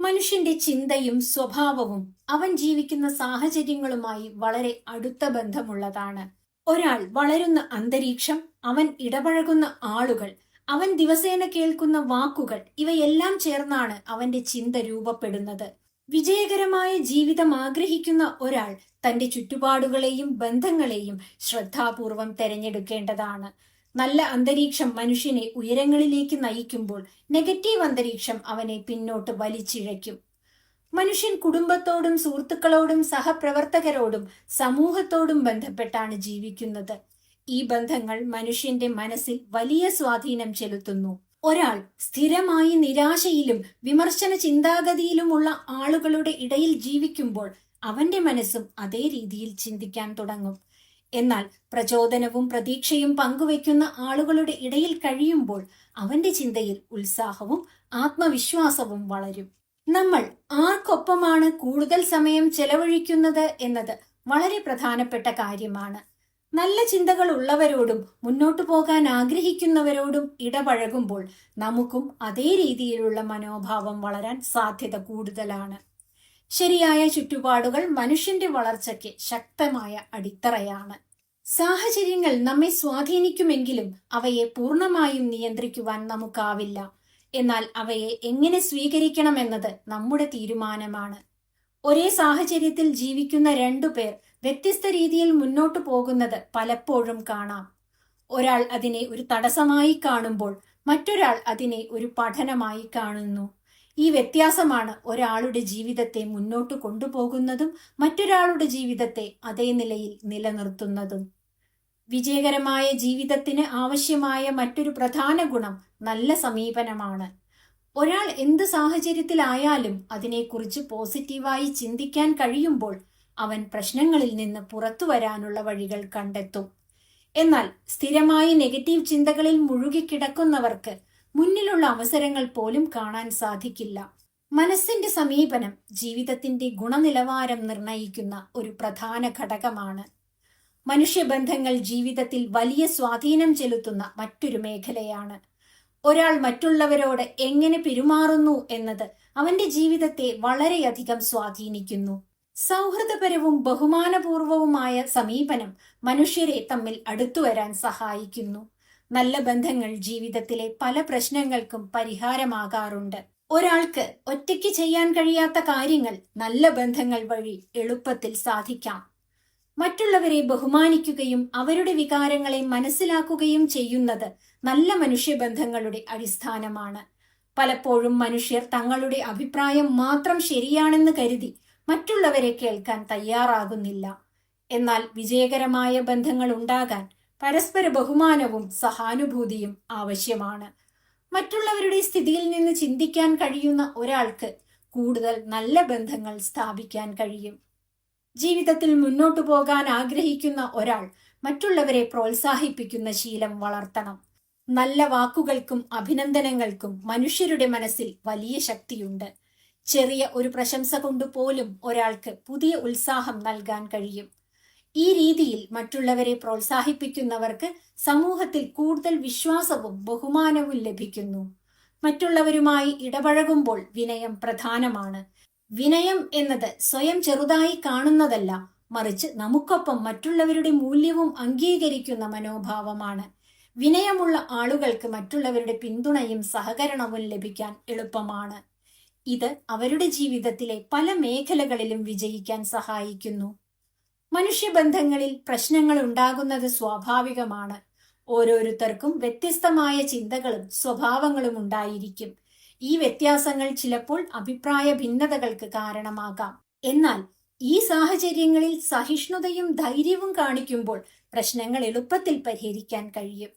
മനുഷ്യന്റെ ചിന്തയും സ്വഭാവവും അവൻ ജീവിക്കുന്ന സാഹചര്യങ്ങളുമായി വളരെ അടുത്ത ബന്ധമുള്ളതാണ്. ഒരാൾ വളരുന്ന അന്തരീക്ഷം, അവൻ ഇടപഴകുന്ന ആളുകൾ, അവൻ ദിവസേന കേൾക്കുന്ന വാക്കുകൾ, ഇവയെല്ലാം ചേർന്നാണ് അവന്റെ ചിന്ത രൂപപ്പെടുന്നത്. വിജയകരമായ ജീവിതം ആഗ്രഹിക്കുന്ന ഒരാൾ തന്റെ ചുറ്റുപാടുകളെയും ബന്ധങ്ങളെയും ശ്രദ്ധാപൂർവം തെരഞ്ഞെടുക്കേണ്ടതാണ്. നല്ല അന്തരീക്ഷം മനുഷ്യനെ ഉയരങ്ങളിലേക്ക് നയിക്കുമ്പോൾ നെഗറ്റീവ് അന്തരീക്ഷം അവനെ പിന്നോട്ട് വലിച്ചിഴയ്ക്കും. മനുഷ്യൻ കുടുംബത്തോടും സുഹൃത്തുക്കളോടും സഹപ്രവർത്തകരോടും സമൂഹത്തോടും ബന്ധപ്പെട്ടാണ് ജീവിക്കുന്നത്. ഈ ബന്ധങ്ങൾ മനുഷ്യന്റെ മനസ്സിൽ വലിയ സ്വാധീനം ചെലുത്തുന്നു. ഒരാൾ സ്ഥിരമായി നിരാശയിലും വിമർശന ചിന്താഗതിയിലുമുള്ള ആളുകളുടെ ഇടയിൽ ജീവിക്കുമ്പോൾ അവന്റെ മനസ്സും അതേ രീതിയിൽ ചിന്തിക്കാൻ തുടങ്ങും. എന്നാൽ പ്രചോദനവും പ്രതീക്ഷയും പങ്കുവെക്കുന്ന ആളുകളുടെ ഇടയിൽ കഴിയുമ്പോൾ അവന്റെ ചിന്തയിൽ ഉത്സാഹവും ആത്മവിശ്വാസവും വളരും. നമ്മൾ ആർക്കൊപ്പമാണ് കൂടുതൽ സമയം ചെലവഴിക്കുന്നത് എന്നത് വളരെ പ്രധാനപ്പെട്ട കാര്യമാണ്. നല്ല ചിന്തകൾ ഉള്ളവരോടും മുന്നോട്ടു പോകാൻ ആഗ്രഹിക്കുന്നവരോടും ഇടപഴകുമ്പോൾ നമുക്കും അതേ രീതിയിലുള്ള മനോഭാവം വളരാൻ സാധ്യത കൂടുതലാണ്. ശരിയായ ചുറ്റുപാടുകൾ മനുഷ്യന്റെ വളർച്ചയ്ക്ക് ശക്തമായ അടിത്തറയാണ്. സാഹചര്യങ്ങൾ നമ്മെ സ്വാധീനിക്കുമെങ്കിലും അവയെ പൂർണ്ണമായും നിയന്ത്രിക്കുവാൻ നമുക്കാവില്ല. എന്നാൽ അവയെ എങ്ങനെ സ്വീകരിക്കണമെന്നത് നമ്മുടെ തീരുമാനമാണ്. ഒരേ സാഹചര്യത്തിൽ ജീവിക്കുന്ന രണ്ടുപേർ വ്യത്യസ്ത രീതിയിൽ മുന്നോട്ടു പോകുന്നത് പലപ്പോഴും കാണാം. ഒരാൾ അതിനെ ഒരു തടസ്സമായി കാണുമ്പോൾ മറ്റൊരാൾ അതിനെ ഒരു പഠനമായി കാണുന്നു. ഈ വ്യത്യാസമാണ് ഒരാളുടെ ജീവിതത്തെ മുന്നോട്ട് കൊണ്ടുപോകുന്നതും മറ്റൊരാളുടെ ജീവിതത്തെ അതേ നിലയിൽ നിലനിർത്തുന്നതും. വിജയകരമായ ജീവിതത്തിന് ആവശ്യമായ മറ്റൊരു പ്രധാന ഗുണം നല്ല സമീപനമാണ്. ഒരാൾ എന്ത് സാഹചര്യത്തിലായാലും അതിനെക്കുറിച്ച് പോസിറ്റീവായി ചിന്തിക്കാൻ കഴിയുമ്പോൾ അവൻ പ്രശ്നങ്ങളിൽ നിന്ന് പുറത്തു വരാനുള്ള വഴികൾ കണ്ടെത്തും. എന്നാൽ സ്ഥിരമായി നെഗറ്റീവ് ചിന്തകളിൽ മുഴുകിക്കിടക്കുന്നവർക്ക് മുന്നിലുള്ള അവസരങ്ങൾ പോലും കാണാൻ സാധിക്കില്ല. മനസ്സിന്റെ സമീപനം ജീവിതത്തിന്റെ ഗുണനിലവാരം നിർണയിക്കുന്ന ഒരു പ്രധാന ഘടകമാണ്. മനുഷ്യബന്ധങ്ങൾ ജീവിതത്തിൽ വലിയ സ്വാധീനം ചെലുത്തുന്ന മറ്റൊരു മേഖലയാണ്. ഒരാൾ മറ്റുള്ളവരോട് എങ്ങനെ പെരുമാറുന്നു എന്നത് അവന്റെ ജീവിതത്തെ വളരെയധികം സ്വാധീനിക്കുന്നു. സൗഹൃദപരവും ബഹുമാനപൂർവവുമായ സമീപനം മനുഷ്യരെ തമ്മിൽ അടുത്തുവരാൻ സഹായിക്കുന്നു. നല്ല ബന്ധങ്ങൾ ജീവിതത്തിലെ പല പ്രശ്നങ്ങൾക്കും പരിഹാരമാകാറുണ്ട്. ഒരാൾക്ക് ഒറ്റയ്ക്ക് ചെയ്യാൻ കഴിയാത്ത കാര്യങ്ങൾ നല്ല ബന്ധങ്ങൾ വഴി എളുപ്പത്തിൽ സാധിക്കാം. മറ്റുള്ളവരെ ബഹുമാനിക്കുകയും അവരുടെ വികാരങ്ങളെ മനസ്സിലാക്കുകയും ചെയ്യുന്നത് നല്ല മനുഷ്യബന്ധങ്ങളുടെ അടിസ്ഥാനമാണ്. പലപ്പോഴും മനുഷ്യർ തങ്ങളുടെ അഭിപ്രായം മാത്രം ശരിയാണെന്ന് കരുതി മറ്റുള്ളവരെ കേൾക്കാൻ തയ്യാറാകുന്നില്ല. എന്നാൽ വിജയകരമായ ബന്ധങ്ങൾ ഉണ്ടാകാൻ പരസ്പര ബഹുമാനവും സഹാനുഭൂതിയും ആവശ്യമാണ്. മറ്റുള്ളവരുടെ സ്ഥിതിയിൽ നിന്ന് ചിന്തിക്കാൻ കഴിയുന്ന ഒരാൾക്ക് കൂടുതൽ നല്ല ബന്ധങ്ങൾ സ്ഥാപിക്കാൻ കഴിയും. ജീവിതത്തിൽ മുന്നോട്ടു പോകാൻ ആഗ്രഹിക്കുന്ന ഒരാൾ മറ്റുള്ളവരെ പ്രോത്സാഹിപ്പിക്കുന്ന ശീലം വളർത്തണം. നല്ല വാക്കുകൾക്കും അഭിനന്ദനങ്ങൾക്കും മനുഷ്യരുടെ മനസ്സിൽ വലിയ ശക്തിയുണ്ട്. ചെറിയ ഒരു പ്രശംസ കൊണ്ടുപോലും ഒരാൾക്ക് പുതിയ ഉത്സാഹം നൽകാൻ കഴിയും. ഈ രീതിയിൽ മറ്റുള്ളവരെ പ്രോത്സാഹിപ്പിക്കുന്നവർക്ക് സമൂഹത്തിൽ കൂടുതൽ വിശ്വാസവും ബഹുമാനവും ലഭിക്കുന്നു. മറ്റുള്ളവരുമായി ഇടപഴകുമ്പോൾ വിനയം പ്രധാനമാണ്. വിനയം എന്നത് സ്വയം ചെറുതായി കാണുന്നതല്ല, മറിച്ച് നമുക്കൊപ്പം മറ്റുള്ളവരുടെ മൂല്യവും അംഗീകരിക്കുന്ന മനോഭാവമാണ്. വിനയമുള്ള ആളുകൾക്ക് മറ്റുള്ളവരുടെ പിന്തുണയും സഹകരണവും ലഭിക്കാൻ എളുപ്പമാണ്. ഇത് അവരുടെ ജീവിതത്തിലെ പല മേഖലകളിലും വിജയിക്കാൻ സഹായിക്കുന്നു. മനുഷ്യബന്ധങ്ങളിൽ പ്രശ്നങ്ങൾ ഉണ്ടാകുന്നത് സ്വാഭാവികമാണ്. ഓരോരുത്തർക്കും വ്യത്യസ്തമായ ചിന്തകളും സ്വഭാവങ്ങളും ഉണ്ടായിരിക്കും. ഈ വ്യത്യാസങ്ങൾ ചിലപ്പോൾ അഭിപ്രായ ഭിന്നതകൾക്ക് കാരണമാകാം. എന്നാൽ ഈ സാഹചര്യങ്ങളിൽ സഹിഷ്ണുതയും ധൈര്യവും കാണിക്കുമ്പോൾ പ്രശ്നങ്ങൾ എളുപ്പത്തിൽ പരിഹരിക്കാൻ കഴിയും.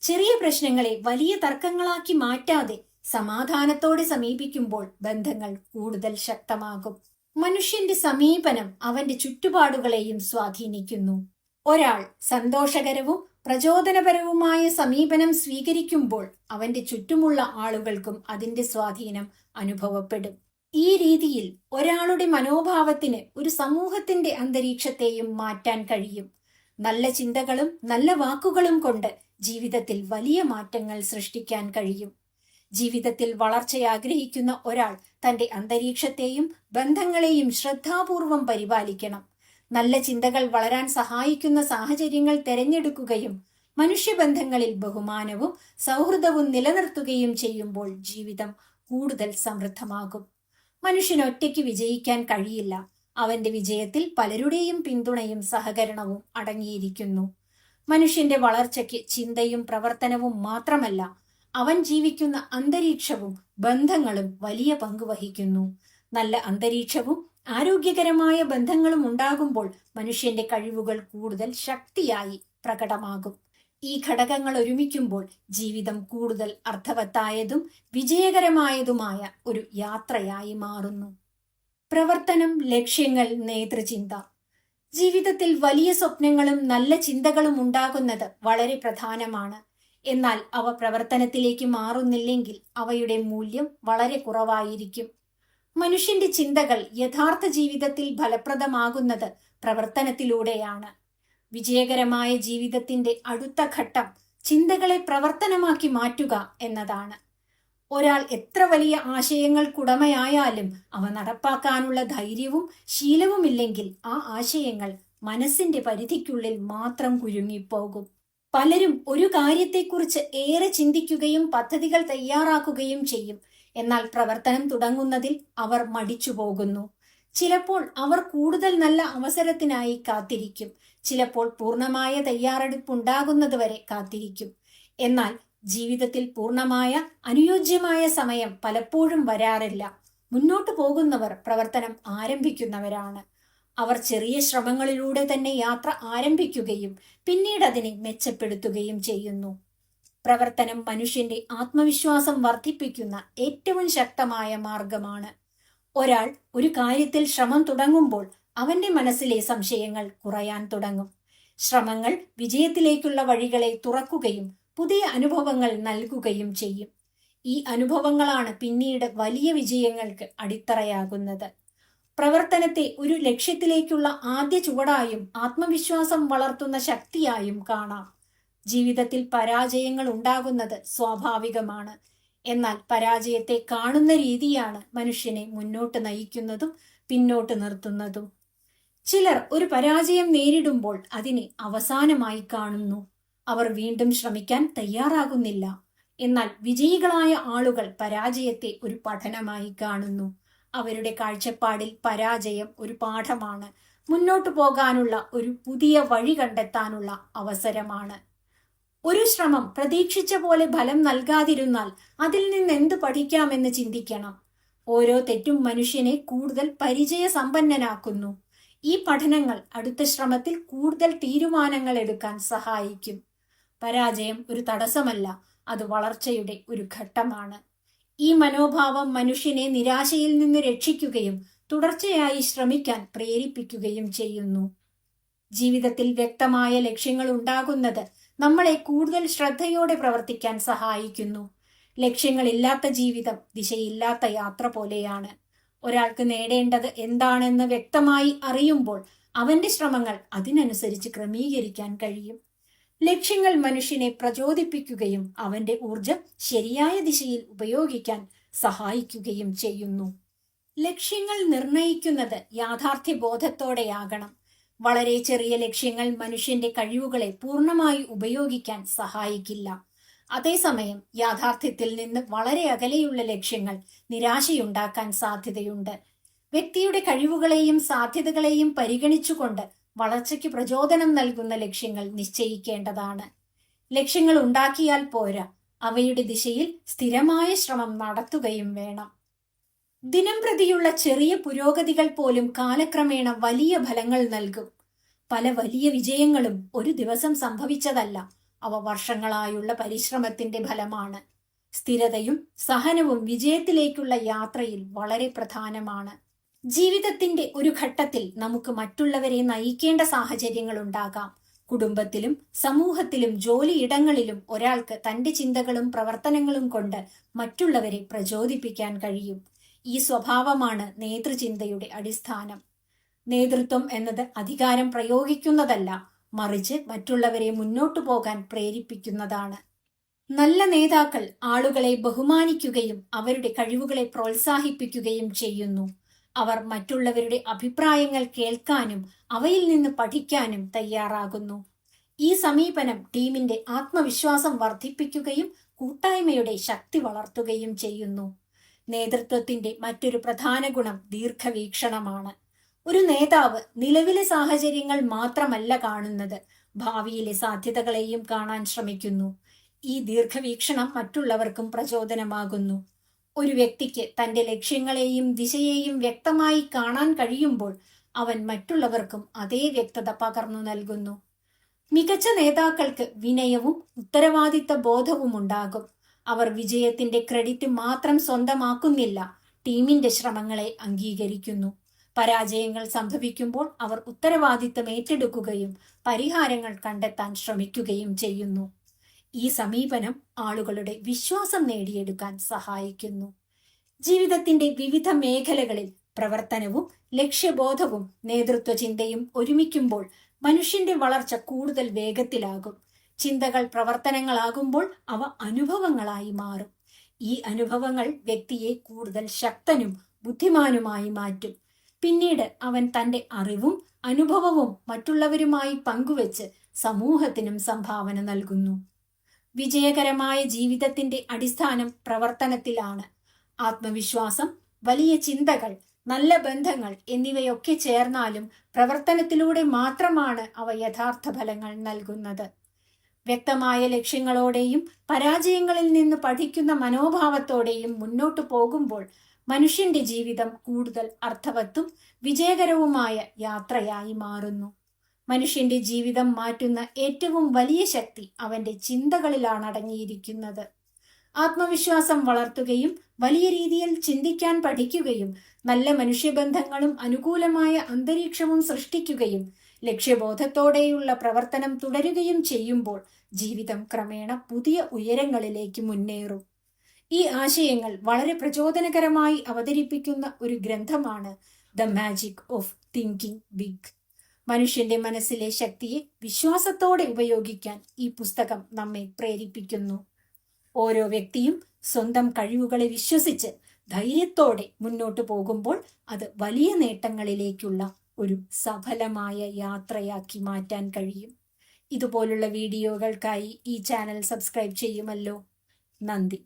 ചെറിയ പ്രശ്നങ്ങളെ വലിയ തർക്കങ്ങളാക്കി മാറ്റാതെ സമാധാനത്തോടെ സമീപിക്കുമ്പോൾ ബന്ധങ്ങൾ കൂടുതൽ ശക്തമാകും. മനുഷ്യന്റെ സമീപനം അവന്റെ ചുറ്റുപാടുകളെയും സ്വാധീനിക്കുന്നു. ഒരാൾ സന്തോഷകരവും പ്രചോദനപരവുമായ സമീപനം സ്വീകരിക്കുമ്പോൾ അവന്റെ ചുറ്റുമുള്ള ആളുകൾക്കും അതിന്റെ സ്വാധീനം അനുഭവപ്പെടും. ഈ രീതിയിൽ ഒരാളുടെ മനോഭാവത്തിന് ഒരു സമൂഹത്തിന്റെ അന്തരീക്ഷത്തെയും മാറ്റാൻ കഴിയും. നല്ല ചിന്തകളും നല്ല വാക്കുകളും കൊണ്ട് ജീവിതത്തിൽ വലിയ മാറ്റങ്ങൾ സൃഷ്ടിക്കാൻ കഴിയും. ജീവിതത്തിൽ വളർച്ചയാഗ്രഹിക്കുന്ന ഒരാൾ തന്റെ അന്തരീക്ഷത്തെയും ബന്ധങ്ങളെയും ശ്രദ്ധാപൂർവം പരിപാലിക്കണം. നല്ല ചിന്തകൾ വളരാൻ സഹായിക്കുന്ന സാഹചര്യങ്ങൾ തിരഞ്ഞെടുക്കുകയും മനുഷ്യബന്ധങ്ങളിൽ ബഹുമാനവും സൗഹൃദവും നിലനിർത്തുകയും ചെയ്യുമ്പോൾ ജീവിതം കൂടുതൽ സമൃദ്ധമാകും. മനുഷ്യന് ഒറ്റയ്ക്ക് വിജയിക്കാൻ കഴിയില്ല. അവന്റെ വിജയത്തിൽ പലരുടെയും പിന്തുണയും സഹകരണവും അടങ്ങിയിരിക്കുന്നു. മനുഷ്യന്റെ വളർച്ചയ്ക്ക് ചിന്തയും പ്രവർത്തനവും മാത്രമല്ല, അവൻ ജീവിക്കുന്ന അന്തരീക്ഷവും ബന്ധങ്ങളും വലിയ പങ്ക് വഹിക്കുന്നു. നല്ല അന്തരീക്ഷവും ആരോഗ്യകരമായ ബന്ധങ്ങളും ഉണ്ടാകുമ്പോൾ മനുഷ്യന്റെ കഴിവുകൾ കൂടുതൽ ശക്തിയായി പ്രകടമാകും. ഈ ഘടകങ്ങൾ ഒരുമിക്കുമ്പോൾ ജീവിതം കൂടുതൽ അർത്ഥവത്തായതും വിജയകരമായതുമായ ഒരു യാത്രയായി മാറുന്നു. പ്രവർത്തനം, ലക്ഷ്യങ്ങൾ, നേതൃചിന്ത. ജീവിതത്തിൽ വലിയ സ്വപ്നങ്ങളും നല്ല ചിന്തകളും ഉണ്ടാകുന്നത് വളരെ പ്രധാനമാണ്. എന്നാൽ അവ പ്രവർത്തനത്തിലേക്ക് മാറുന്നില്ലെങ്കിൽ അവയുടെ മൂല്യം വളരെ കുറവായിരിക്കും. മനുഷ്യന്റെ ചിന്തകൾ യഥാർത്ഥ ജീവിതത്തിൽ ഫലപ്രദമാകുന്നത് പ്രവർത്തനത്തിലൂടെയാണ്. വിജയകരമായ ജീവിതത്തിന്റെ അടുത്ത ഘട്ടം ചിന്തകളെ പ്രവർത്തനമാക്കി മാറ്റുക എന്നതാണ്. ഒരാൾ എത്ര വലിയ ആശയങ്ങൾക്കുടമയായാലും അവ നടപ്പാക്കാനുള്ള ധൈര്യവും ശീലവുമില്ലെങ്കിൽ ആ ആശയങ്ങൾ മനസ്സിന്റെ പരിധിക്കുള്ളിൽ മാത്രം കുരുങ്ങിപ്പോകും. പലരും ഒരു കാര്യത്തെക്കുറിച്ച് ഏറെ ചിന്തിക്കുകയും പദ്ധതികൾ തയ്യാറാക്കുകയും ചെയ്യും. എന്നാൽ പ്രവർത്തനം തുടങ്ങുന്നതിൽ അവർ മടിച്ചു പോകുന്നു. ചിലപ്പോൾ അവർ കൂടുതൽ നല്ല അവസരത്തിനായി കാത്തിരിക്കും. ചിലപ്പോൾ പൂർണ്ണമായ തയ്യാറെടുപ്പുണ്ടാകുന്നതുവരെ കാത്തിരിക്കും. എന്നാൽ ജീവിതത്തിൽ പൂർണ്ണമായ അനുയോജ്യമായ സമയം പലപ്പോഴും വരാറില്ല. മുന്നോട്ടു പോകുന്നവർ പ്രവർത്തനം ആരംഭിക്കുന്നവരാണ്. അവർ ചെറിയ ശ്രമങ്ങളിലൂടെ തന്നെ യാത്ര ആരംഭിക്കുകയും പിന്നീട് അതിനെ മെച്ചപ്പെടുത്തുകയും ചെയ്യുന്നു. പ്രവർത്തനം മനുഷ്യന്റെ ആത്മവിശ്വാസം വർദ്ധിപ്പിക്കുന്ന ഏറ്റവും ശക്തമായ മാർഗമാണ്. ഒരാൾ ഒരു കാര്യത്തിൽ ശ്രമം തുടങ്ങുമ്പോൾ അവന്റെ മനസ്സിലെ സംശയങ്ങൾ കുറയാൻ തുടങ്ങും. ശ്രമങ്ങൾ വിജയത്തിലേക്കുള്ള വഴികളെ തുറക്കുകയും പുതിയ അനുഭവങ്ങൾ നൽകുകയും ചെയ്യും. ഈ അനുഭവങ്ങളാണ് പിന്നീട് വലിയ വിജയങ്ങൾക്ക് അടിത്തറയാകുന്നത്. പ്രവർത്തനത്തെ ഒരു ലക്ഷ്യത്തിലേക്കുള്ള ആദ്യ ചുവടായും ആത്മവിശ്വാസം വളർത്തുന്ന ശക്തിയായും കാണാം. ജീവിതത്തിൽ പരാജയങ്ങൾ ഉണ്ടാകുന്നത് സ്വാഭാവികമാണ്. എന്നാൽ പരാജയത്തെ കാണുന്ന രീതിയാണ് മനുഷ്യനെ മുന്നോട്ട് നയിക്കുന്നതും പിന്നോട്ട് നിർത്തുന്നതും. ചിലർ ഒരു പരാജയം നേരിടുമ്പോൾ അതിനെ അവസാനമായി കാണുന്നു. അവർ വീണ്ടും ശ്രമിക്കാൻ തയ്യാറാകുന്നില്ല. എന്നാൽ വിജയികളായ ആളുകൾ പരാജയത്തെ ഒരു പഠനമായി കാണുന്നു. അവരുടെ കാഴ്ചപ്പാടിൽ പരാജയം ഒരു പാഠമാണ്, മുന്നോട്ടു പോകാനുള്ള ഒരു പുതിയ വഴി കണ്ടെത്താനുള്ള അവസരമാണ്. ഒരു ശ്രമം പ്രതീക്ഷിച്ച പോലെ ഫലം നൽകാതിരുന്നാൽ അതിൽ നിന്ന് എന്ത് പഠിക്കാമെന്ന് ചിന്തിക്കണം. ഓരോ തെറ്റും മനുഷ്യനെ കൂടുതൽ പരിചയസമ്പന്നനാക്കുന്നു. ഈ പഠനങ്ങൾ അടുത്ത ശ്രമത്തിൽ കൂടുതൽ തീരുമാനങ്ങൾ എടുക്കാൻ സഹായിക്കും. പരാജയം ഒരു തടസ്സമല്ല, അത് വളർച്ചയുടെ ഒരു ഘട്ടമാണ്. ഈ മനോഭാവം മനുഷ്യനെ നിരാശയിൽ നിന്ന് രക്ഷിക്കുകയും തുടർച്ചയായി ശ്രമിക്കാൻ പ്രേരിപ്പിക്കുകയും ചെയ്യുന്നു. ജീവിതത്തിൽ വ്യക്തമായ ലക്ഷ്യങ്ങൾ ഉണ്ടാകുന്നത് നമ്മളെ കൂടുതൽ ശ്രദ്ധയോടെ പ്രവർത്തിക്കാൻ സഹായിക്കുന്നു. ലക്ഷ്യങ്ങളില്ലാത്ത ജീവിതം ദിശയില്ലാത്ത യാത്ര പോലെയാണ്. ഒരാൾക്ക് നേടേണ്ടത് എന്താണെന്ന് വ്യക്തമായി അറിയുമ്പോൾ അവന്റെ ശ്രമങ്ങൾ അതിനനുസരിച്ച് ക്രമീകരിക്കാൻ കഴിയും. ലക്ഷ്യങ്ങൾ മനുഷ്യനെ പ്രചോദിപ്പിക്കുകയും അവന്റെ ഊർജം ശരിയായ ദിശയിൽ ഉപയോഗിക്കാൻ സഹായിക്കുകയും ചെയ്യുന്നു. ലക്ഷ്യങ്ങൾ നിർണയിക്കുന്നത് യാഥാർത്ഥ്യബോധത്തോടെയാകണം. വളരെ ചെറിയ ലക്ഷ്യങ്ങൾ മനുഷ്യന്റെ കഴിവുകളെ പൂർണ്ണമായി ഉപയോഗിക്കാൻ സഹായിക്കില്ല. അതേസമയം യാഥാർത്ഥ്യത്തിൽ നിന്ന് വളരെ അകലെയുള്ള ലക്ഷ്യങ്ങൾ നിരാശയുണ്ടാക്കാൻ സാധ്യതയുണ്ട്. വ്യക്തിയുടെ കഴിവുകളെയും സാധ്യതകളെയും പരിഗണിച്ചുകൊണ്ട് വളർച്ചയ്ക്ക് പ്രചോദനം നൽകുന്ന ലക്ഷ്യങ്ങൾ നിശ്ചയിക്കേണ്ടതാണ്. ലക്ഷ്യങ്ങൾ ഉണ്ടാക്കിയാൽ പോരാ, അവയുടെ ദിശയിൽ സ്ഥിരമായ ശ്രമം നടത്തുകയും വേണം. ദിനംപ്രതിയുള്ള ചെറിയ പുരോഗതികൾ പോലും കാലക്രമേണ വലിയ ഫലങ്ങൾ നൽകും. പല വലിയ വിജയങ്ങളും ഒരു ദിവസം സംഭവിച്ചതല്ല, അവ വർഷങ്ങളായുള്ള പരിശ്രമത്തിന്റെ ഫലമാണ്. സ്ഥിരതയും സഹനവും വിജയത്തിലേക്കുള്ള യാത്രയിൽ വളരെ പ്രധാനമാണ്. ജീവിതത്തിന്റെ ഒരു ഘട്ടത്തിൽ നമുക്ക് മറ്റുള്ളവരെ നയിക്കേണ്ട സാഹചര്യങ്ങൾ ഉണ്ടാകാം. കുടുംബത്തിലും സമൂഹത്തിലും ജോലിയിടങ്ങളിലും ഒരാൾക്ക് തന്റെ ചിന്തകളും പ്രവർത്തനങ്ങളും കൊണ്ട് മറ്റുള്ളവരെ പ്രചോദിപ്പിക്കാൻ കഴിയും. ഈ സ്വഭാവമാണ് നേതൃചിന്തയുടെ അടിസ്ഥാനം. നേതൃത്വം എന്നത് അധികാരം പ്രയോഗിക്കുന്നതല്ല, മറിച്ച് മറ്റുള്ളവരെ മുന്നോട്ടു പോകാൻ പ്രേരിപ്പിക്കുന്നതാണ്. നല്ല നേതാക്കൾ ആളുകളെ ബഹുമാനിക്കുകയും അവരുടെ കഴിവുകളെ പ്രോത്സാഹിപ്പിക്കുകയും ചെയ്യുന്നു. അവർ മറ്റുള്ളവരുടെ അഭിപ്രായങ്ങൾ കേൾക്കാനും അവയിൽ നിന്ന് പഠിക്കാനും തയ്യാറാകുന്നു. ഈ സമീപനം ടീമിന്റെ ആത്മവിശ്വാസം വർദ്ധിപ്പിക്കുകയും കൂട്ടായ്മയുടെ ശക്തി വളർത്തുകയും ചെയ്യുന്നു. നേതൃത്വത്തിന്റെ മറ്റൊരു പ്രധാന ഗുണം ദീർഘവീക്ഷണമാണ്. ഒരു നേതാവ് നിലവിലെ സാഹചര്യങ്ങൾ മാത്രമല്ല കാണുന്നത്, ഭാവിയിലെ സാധ്യതകളെയും കാണാൻ ശ്രമിക്കുന്നു. ഈ ദീർഘവീക്ഷണം മറ്റുള്ളവർക്കും പ്രചോദനമാകുന്നു. ഒരു വ്യക്തിക്ക് തന്റെ ലക്ഷ്യങ്ങളെയും ദിശയെയും വ്യക്തമായി കാണാൻ കഴിയുമ്പോൾ അവൻ മറ്റുള്ളവർക്കും അതേ വ്യക്തത പകർന്നു നൽകുന്നു. മികച്ച നേതാക്കൾക്ക് വിനയവും ഉത്തരവാദിത്ത ബോധവും ഉണ്ടാകും. അവർ വിജയത്തിന്റെ ക്രെഡിറ്റ് മാത്രം സ്വന്തമാക്കുന്നില്ല, ടീമിന്റെ ശ്രമങ്ങളെ അംഗീകരിക്കുന്നു. പരാജയങ്ങൾ സംഭവിക്കുമ്പോൾ അവർ ഉത്തരവാദിത്തം ഏറ്റെടുക്കുകയും പരിഹാരങ്ങൾ കണ്ടെത്താൻ ശ്രമിക്കുകയും ചെയ്യുന്നു. ഈ സമീപനം ആളുകളുടെ വിശ്വാസം നേടിയെടുക്കാൻ സഹായിക്കുന്നു. ജീവിതത്തിന്റെ വിവിധ മേഖലകളിൽ പ്രവർത്തനവും ലക്ഷ്യബോധവും നേതൃത്വ ചിന്തയും ഒരുമിക്കുമ്പോൾ മനുഷ്യന്റെ വളർച്ച കൂടുതൽ വേഗത്തിലാകും. ചിന്തകൾ പ്രവർത്തനങ്ങളാകുമ്പോൾ അവ അനുഭവങ്ങളായി മാറും. ഈ അനുഭവങ്ങൾ വ്യക്തിയെ കൂടുതൽ ശക്തനും ബുദ്ധിമാനുമായി മാറ്റും. പിന്നീട് അവൻ തന്റെ അറിവും അനുഭവവും മറ്റുള്ളവരുമായി പങ്കുവെച്ച് സമൂഹത്തിനും സംഭാവന നൽകുന്നു. വിജയകരമായ ജീവിതത്തിന്റെ അടിസ്ഥാനം പ്രവർത്തനത്തിലാണ്. ആത്മവിശ്വാസം, വലിയ ചിന്തകൾ, നല്ല ബന്ധങ്ങൾ എന്നിവയൊക്കെ ചേർന്നാലും പ്രവർത്തനത്തിലൂടെ മാത്രമാണ് അവ യഥാർത്ഥ ഫലങ്ങൾ നൽകുന്നത്. വ്യക്തമായ ലക്ഷ്യങ്ങളോടെയും പരാജയങ്ങളിൽ നിന്ന് പഠിക്കുന്ന മനോഭാവത്തോടെയും മുന്നോട്ടു പോകുമ്പോൾ മനുഷ്യന്റെ ജീവിതം കൂടുതൽ അർത്ഥവത്തും വിജയകരവുമായ യാത്രയായി മാറുന്നു. മനുഷ്യന്റെ ജീവിതം മാറ്റുന്ന ഏറ്റവും വലിയ ശക്തി അവന്റെ ചിന്തകളിലാണ് അടങ്ങിയിരിക്കുന്നത്. ആത്മവിശ്വാസം വളർത്തുകയും വലിയ രീതിയിൽ ചിന്തിക്കാൻ പഠിക്കുകയും നല്ല മനുഷ്യബന്ധങ്ങളും അനുകൂലമായ അന്തരീക്ഷവും സൃഷ്ടിക്കുകയും ലക്ഷ്യബോധത്തോടെയുള്ള പ്രവർത്തനം തുടരുകയും ചെയ്യുമ്പോൾ ജീവിതം ക്രമേണ പുതിയ ഉയരങ്ങളിലേക്ക് മുന്നേറും. ഈ ആശയങ്ങൾ വളരെ പ്രചോദനകരമായി അവതരിപ്പിക്കുന്ന ഒരു ഗ്രന്ഥമാണ് the magic of thinking big. മനുഷ്യന്റെ മനസ്സിലെ ശക്തിയെ വിശ്വാസത്തോടെ ഉപയോഗിക്കാൻ ഈ പുസ്തകം നമ്മെ പ്രേരിപ്പിക്കുന്നു. ഓരോ വ്യക്തിയും സ്വന്തം കഴിവുകളെ വിശ്വസിച്ച് ധൈര്യത്തോടെ മുന്നോട്ടു പോകുമ്പോൾ അത് വലിയ നേട്ടങ്ങളിലേക്കുള്ള ഒരു സഫലമായ യാത്രയാക്കി മാറ്റാൻ കഴിയും. ഇതുപോലുള്ള വീഡിയോകൾക്കായി ഈ ചാനൽ സബ്സ്ക്രൈബ് ചെയ്യുമല്ലോ. നന്ദി.